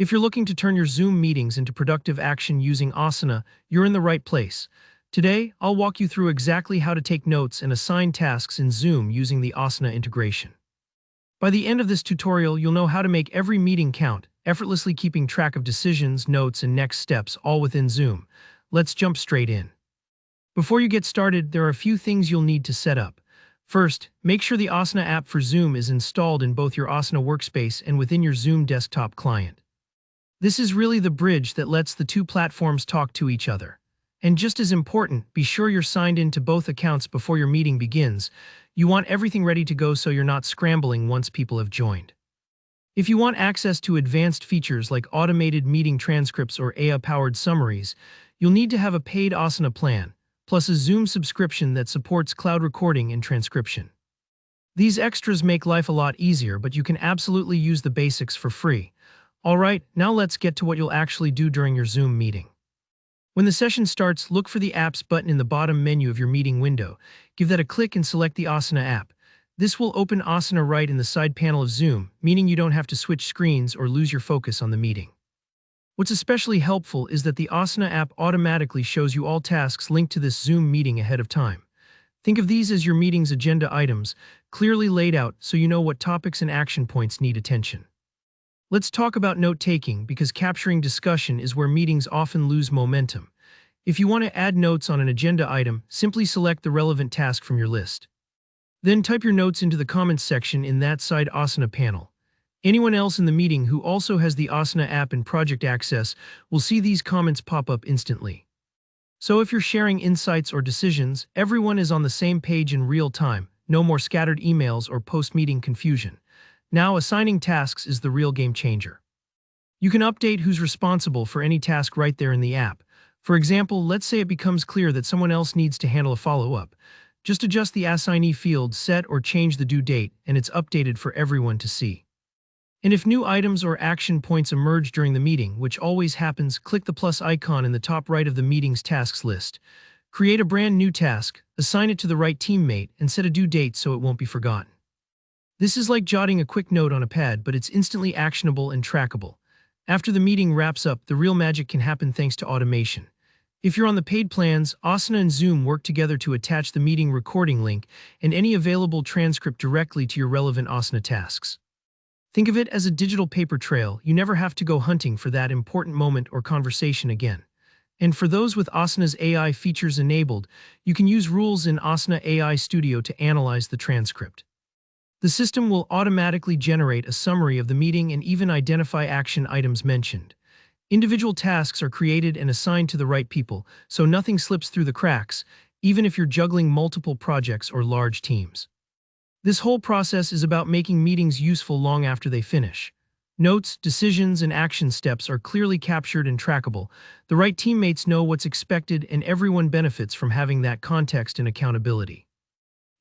If you're looking to turn your Zoom meetings into productive action using Asana, you're in the right place. Today, I'll walk you through exactly how to take notes and assign tasks in Zoom using the Asana integration. By the end of this tutorial, you'll know how to make every meeting count, effortlessly keeping track of decisions, notes, and next steps all within Zoom. Let's jump straight in. Before you get started, there are a few things you'll need to set up. First, make sure the Asana app for Zoom is installed in both your Asana workspace and within your Zoom desktop client. This is really the bridge that lets the two platforms talk to each other. And just as important, be sure you're signed into both accounts before your meeting begins. You want everything ready to go so you're not scrambling once people have joined. If you want access to advanced features like automated meeting transcripts or AI-powered summaries, you'll need to have a paid Asana plan, plus a Zoom subscription that supports cloud recording and transcription. These extras make life a lot easier, but you can absolutely use the basics for free. Alright, now let's get to what you'll actually do during your Zoom meeting. When the session starts, look for the Apps button in the bottom menu of your meeting window. Give that a click and select the Asana app. This will open Asana right in the side panel of Zoom, meaning you don't have to switch screens or lose your focus on the meeting. What's especially helpful is that the Asana app automatically shows you all tasks linked to this Zoom meeting ahead of time. Think of these as your meeting's agenda items, clearly laid out so you know what topics and action points need attention. Let's talk about note-taking, because capturing discussion is where meetings often lose momentum. If you want to add notes on an agenda item, simply select the relevant task from your list. Then type your notes into the comments section in that side Asana panel. Anyone else in the meeting who also has the Asana app and project access will see these comments pop up instantly. So if you're sharing insights or decisions, everyone is on the same page in real time, no more scattered emails or post-meeting confusion. Now, assigning tasks is the real game changer. You can update who's responsible for any task right there in the app. For example, let's say it becomes clear that someone else needs to handle a follow-up. Just adjust the assignee field, set or change the due date, and it's updated for everyone to see. And if new items or action points emerge during the meeting, which always happens, click the plus icon in the top right of the meeting's tasks list. Create a brand new task, assign it to the right teammate, and set a due date so it won't be forgotten. This is like jotting a quick note on a pad, but it's instantly actionable and trackable. After the meeting wraps up, the real magic can happen thanks to automation. If you're on the paid plans, Asana and Zoom work together to attach the meeting recording link and any available transcript directly to your relevant Asana tasks. Think of it as a digital paper trail. You never have to go hunting for that important moment or conversation again. And for those with Asana's AI features enabled, you can use rules in Asana AI Studio to analyze the transcript. The system will automatically generate a summary of the meeting and even identify action items mentioned. Individual tasks are created and assigned to the right people, so nothing slips through the cracks, even if you're juggling multiple projects or large teams. This whole process is about making meetings useful long after they finish. Notes, decisions, and action steps are clearly captured and trackable. The right teammates know what's expected, and everyone benefits from having that context and accountability.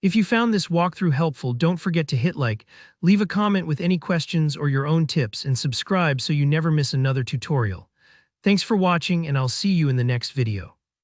If you found this walkthrough helpful, don't forget to hit like, leave a comment with any questions or your own tips, and subscribe so you never miss another tutorial. Thanks for watching, and I'll see you in the next video.